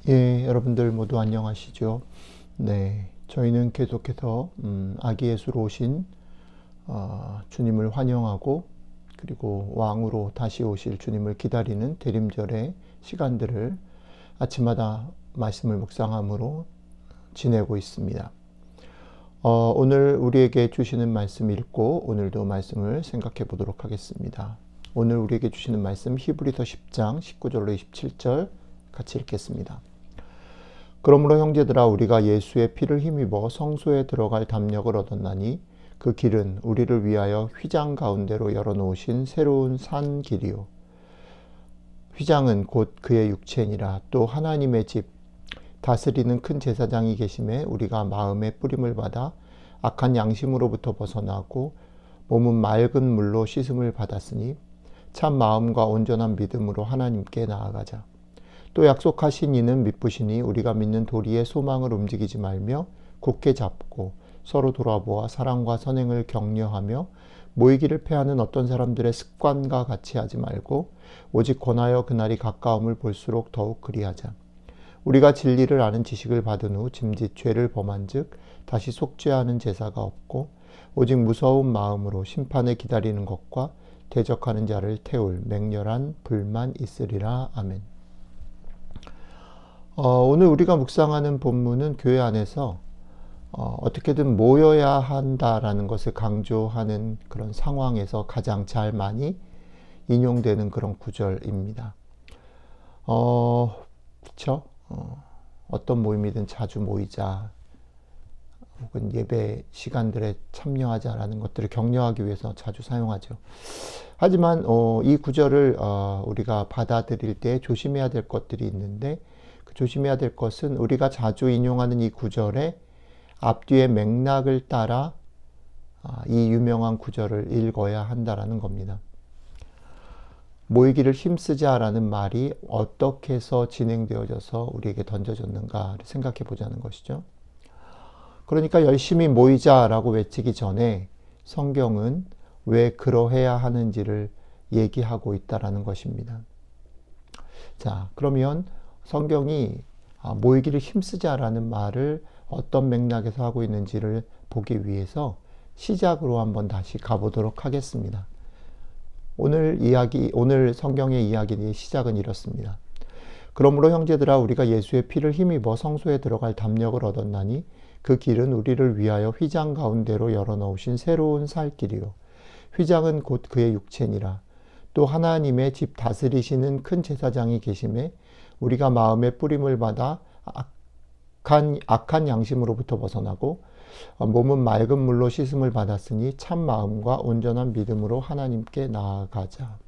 예, 여러분들 모두 안녕하시죠? 네, 저희는 계속해서 아기 예수로 오신 주님을 환영하고 그리고 왕으로 다시 오실 주님을 기다리는 대림절의 시간들을 아침마다 말씀을 묵상함으로 지내고 있습니다. 오늘 우리에게 주시는 말씀 읽고 오늘도 말씀을 생각해 보도록 하겠습니다. 오늘 우리에게 주시는 말씀 히브리서 10장 19절로 27절 같이 읽겠습니다. 그러므로 형제들아 우리가 예수의 피를 힘입어 성소에 들어갈 담력을 얻었나니 그 길은 우리를 위하여 휘장 가운데로 열어놓으신 새로운 산 길이요 휘장은 곧 그의 육체니라. 또 하나님의 집 다스리는 큰 제사장이 계심에 우리가 마음의 뿌림을 받아 악한 양심으로부터 벗어나고 몸은 맑은 물로 씻음을 받았으니 참 마음과 온전한 믿음으로 하나님께 나아가자. 또 약속하신 이는 믿으시니 우리가 믿는 도리의 소망을 움직이지 말며 굳게 잡고 서로 돌아보아 사랑과 선행을 격려하며 모이기를 패하는 어떤 사람들의 습관과 같이 하지 말고 오직 권하여 그날이 가까움을 볼수록 더욱 그리하자. 우리가 진리를 아는 지식을 받은 후 짐짓 죄를 범한 즉 다시 속죄하는 제사가 없고 오직 무서운 마음으로 심판을 기다리는 것과 대적하는 자를 태울 맹렬한 불만 있으리라. 아멘. 오늘 우리가 묵상하는 본문은 교회 안에서 어떻게든 모여야 한다라는 것을 강조하는 그런 상황에서 가장 잘 많이 인용되는 그런 구절입니다. 그렇죠? 어떤 모임이든 자주 모이자 혹은 예배 시간들에 참여하자라는 것들을 격려하기 위해서 자주 사용하죠. 하지만 이 구절을 우리가 받아들일 때 조심해야 될 것들이 있는데 그 조심해야 될 것은 우리가 자주 인용하는 이 구절의 앞뒤의 맥락을 따라 이 유명한 구절을 읽어야 한다라는 겁니다. 모이기를 힘쓰자라는 말이 어떻게 해서 진행되어져서 우리에게 던져졌는가를 생각해 보자는 것이죠. 그러니까 열심히 모이자라고 외치기 전에 성경은 왜 그러해야 하는지를 얘기하고 있다라는 것입니다. 자, 그러면 성경이 모이기를 힘쓰자라는 말을 어떤 맥락에서 하고 있는지를 보기 위해서 시작으로 한번 다시 가보도록 하겠습니다. 오늘 성경의 이야기의 시작은 이렇습니다. 그러므로 형제들아 우리가 예수의 피를 힘입어 성소에 들어갈 담력을 얻었나니 그 길은 우리를 위하여 휘장 가운데로 열어놓으신 새로운 살 길이요 휘장은 곧 그의 육체니라. 또 하나님의 집 다스리시는 큰 제사장이 계심에 우리가 마음의 뿌림을 받아 악한 양심으로부터 벗어나고 몸은 맑은 물로 씻음을 받았으니 참 마음과 온전한 믿음으로 하나님께 나아가자.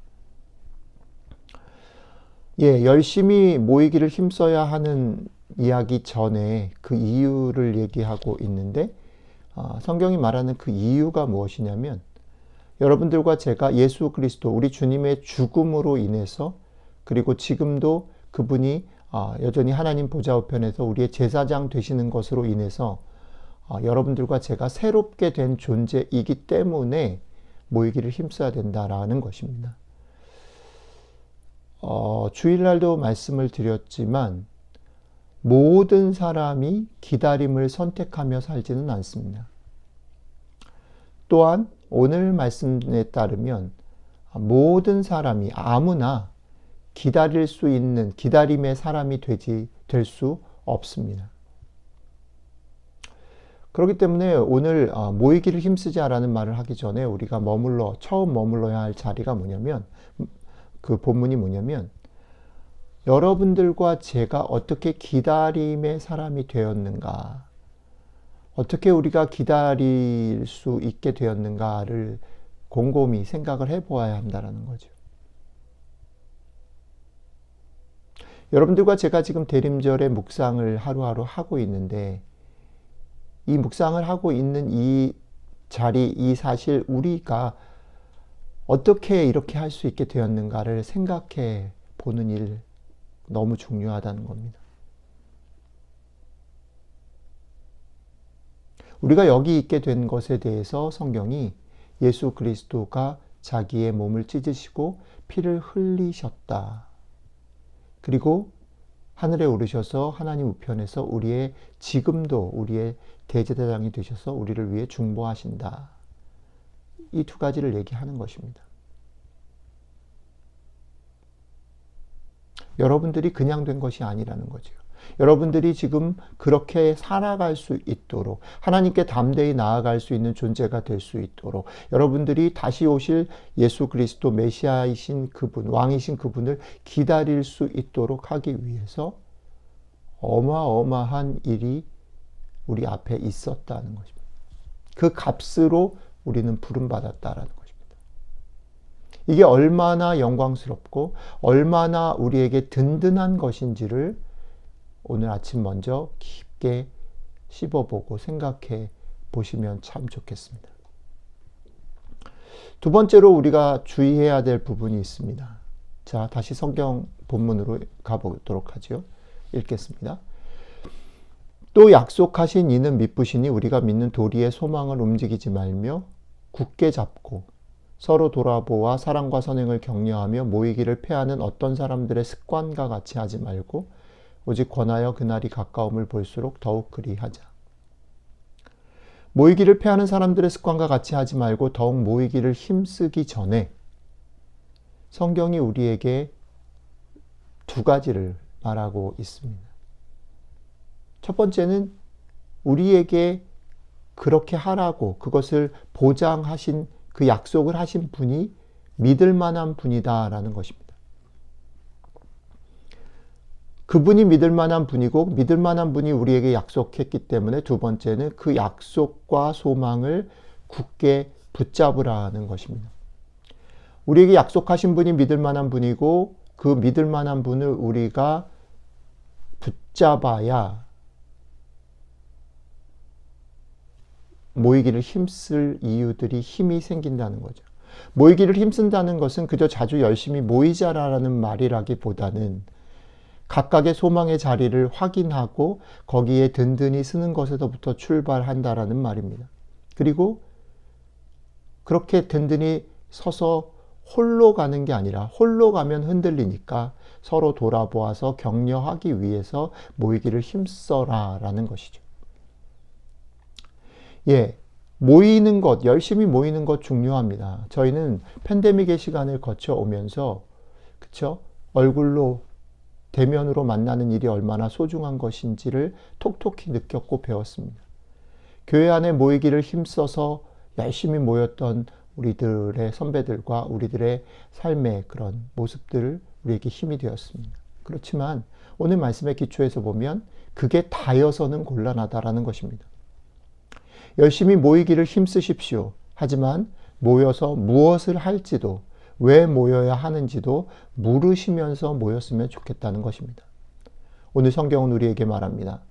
예, 열심히 모이기를 힘써야 하는 이야기 전에 그 이유를 얘기하고 있는데 성경이 말하는 그 이유가 무엇이냐면 여러분들과 제가 예수 그리스도 우리 주님의 죽음으로 인해서 그리고 지금도 그분이 여전히 하나님 보좌 우편에서 우리의 제사장 되시는 것으로 인해서 여러분들과 제가 새롭게 된 존재이기 때문에 모이기를 힘써야 된다라는 것입니다. 주일날도 말씀을 드렸지만 모든 사람이 기다림을 선택하며 살지는 않습니다. 또한 오늘 말씀에 따르면 모든 사람이 아무나 기다릴 수 있는 기다림의 사람이 될 수 없습니다. 그렇기 때문에 오늘 모이기를 힘쓰자라는 말을 하기 전에 우리가 처음 머물러야 할 자리가 뭐냐면 그 본문이 뭐냐면 여러분들과 제가 어떻게 기다림의 사람이 되었는가 어떻게 우리가 기다릴 수 있게 되었는가를 곰곰이 생각을 해보아야 한다는 거죠. 여러분들과 제가 지금 대림절의 묵상을 하루하루 하고 있는데 이 묵상을 하고 있는 이 자리, 이 사실 우리가 어떻게 이렇게 할 수 있게 되었는가를 생각해 보는 일 너무 중요하다는 겁니다. 우리가 여기 있게 된 것에 대해서 성경이 예수 그리스도가 자기의 몸을 찢으시고 피를 흘리셨다. 그리고 하늘에 오르셔서 하나님 우편에서 우리의 지금도 우리의 대제사장이 되셔서 우리를 위해 중보하신다. 이 두 가지를 얘기하는 것입니다. 여러분들이 그냥 된 것이 아니라는 거죠. 여러분들이 지금 그렇게 살아갈 수 있도록 하나님께 담대히 나아갈 수 있는 존재가 될 수 있도록 여러분들이 다시 오실 예수 그리스도 메시아이신 그분, 왕이신 그분을 기다릴 수 있도록 하기 위해서 어마어마한 일이 우리 앞에 있었다는 것입니다. 그 값으로 우리는 부름받았다라는 것입니다. 이게 얼마나 영광스럽고 얼마나 우리에게 든든한 것인지를 오늘 아침 먼저 깊게 씹어보고 생각해 보시면 참 좋겠습니다. 두 번째로 우리가 주의해야 될 부분이 있습니다. 자, 다시 성경 본문으로 가보도록 하죠. 읽겠습니다. 또 약속하신 이는 미쁘시니 우리가 믿는 도리의 소망을 움직이지 말며 굳게 잡고 서로 돌아보아 사랑과 선행을 격려하며 모이기를 패하는 어떤 사람들의 습관과 같이 하지 말고 오직 권하여 그날이 가까움을 볼수록 더욱 그리하자. 모이기를 패하는 사람들의 습관과 같이 하지 말고 더욱 모이기를 힘쓰기 전에 성경이 우리에게 두 가지를 말하고 있습니다. 첫 번째는 우리에게 그렇게 하라고 그것을 보장하신 그 약속을 하신 분이 믿을 만한 분이다라는 것입니다. 그분이 믿을 만한 분이고 믿을 만한 분이 우리에게 약속했기 때문에 두 번째는 그 약속과 소망을 굳게 붙잡으라는 것입니다. 우리에게 약속하신 분이 믿을 만한 분이고 그 믿을 만한 분을 우리가 붙잡아야 모이기를 힘쓸 이유들이 힘이 생긴다는 거죠. 모이기를 힘쓴다는 것은 그저 자주 열심히 모이자라는 말이라기보다는 각각의 소망의 자리를 확인하고 거기에 든든히 서는 것에서부터 출발한다라는 말입니다. 그리고 그렇게 든든히 서서 홀로 가는 게 아니라 홀로 가면 흔들리니까 서로 돌아보아서 격려하기 위해서 모이기를 힘써라라는 것이죠. 예, 모이는 것, 열심히 모이는 것 중요합니다. 저희는 팬데믹의 시간을 거쳐오면서 그쵸? 얼굴로 대면으로 만나는 일이 얼마나 소중한 것인지를 톡톡히 느꼈고 배웠습니다. 교회 안에 모이기를 힘써서 열심히 모였던 우리들의 선배들과 우리들의 삶의 그런 모습들을 우리에게 힘이 되었습니다. 그렇지만 오늘 말씀의 기초에서 보면 그게 다여서는 곤란하다라는 것입니다. 열심히 모이기를 힘쓰십시오. 하지만 모여서 무엇을 할지도 왜 모여야 하는지도 물으시면서 모였으면 좋겠다는 것입니다. 오늘 성경은 우리에게 말합니다.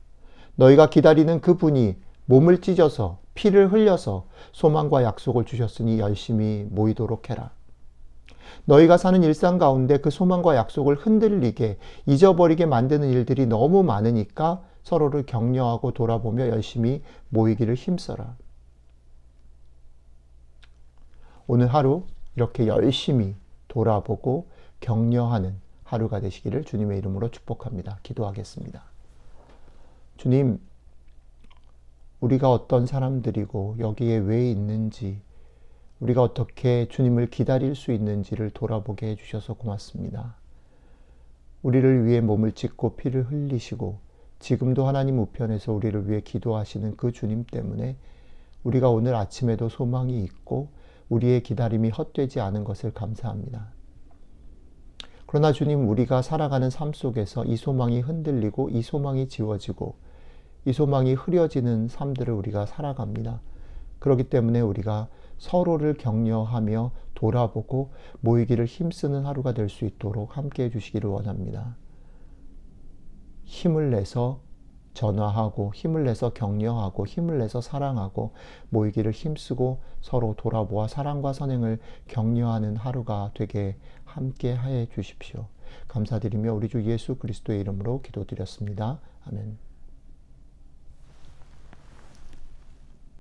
너희가 기다리는 그분이 몸을 찢어서 피를 흘려서 소망과 약속을 주셨으니 열심히 모이도록 해라. 너희가 사는 일상 가운데 그 소망과 약속을 흔들리게 잊어버리게 만드는 일들이 너무 많으니까 서로를 격려하고 돌아보며 열심히 모이기를 힘써라. 오늘 하루 이렇게 열심히 돌아보고 격려하는 하루가 되시기를 주님의 이름으로 축복합니다. 기도하겠습니다. 주님, 우리가 어떤 사람들이고 여기에 왜 있는지, 우리가 어떻게 주님을 기다릴 수 있는지를 돌아보게 해주셔서 고맙습니다. 우리를 위해 몸을 찢고 피를 흘리시고 지금도 하나님 우편에서 우리를 위해 기도하시는 그 주님 때문에 우리가 오늘 아침에도 소망이 있고 우리의 기다림이 헛되지 않은 것을 감사합니다. 그러나 주님, 우리가 살아가는 삶 속에서 이 소망이 흔들리고 이 소망이 지워지고 이 소망이 흐려지는 삶들을 우리가 살아갑니다. 그렇기 때문에 우리가 서로를 격려하며 돌아보고 모이기를 힘쓰는 하루가 될 수 있도록 함께해 주시기를 원합니다. 힘을 내서 전화하고 힘을 내서 격려하고 힘을 내서 사랑하고 모이기를 힘쓰고 서로 돌아보아 사랑과 선행을 격려하는 하루가 되게 함께 해 주십시오. 감사드리며 우리 주 예수 그리스도의 이름으로 기도드렸습니다. 아멘.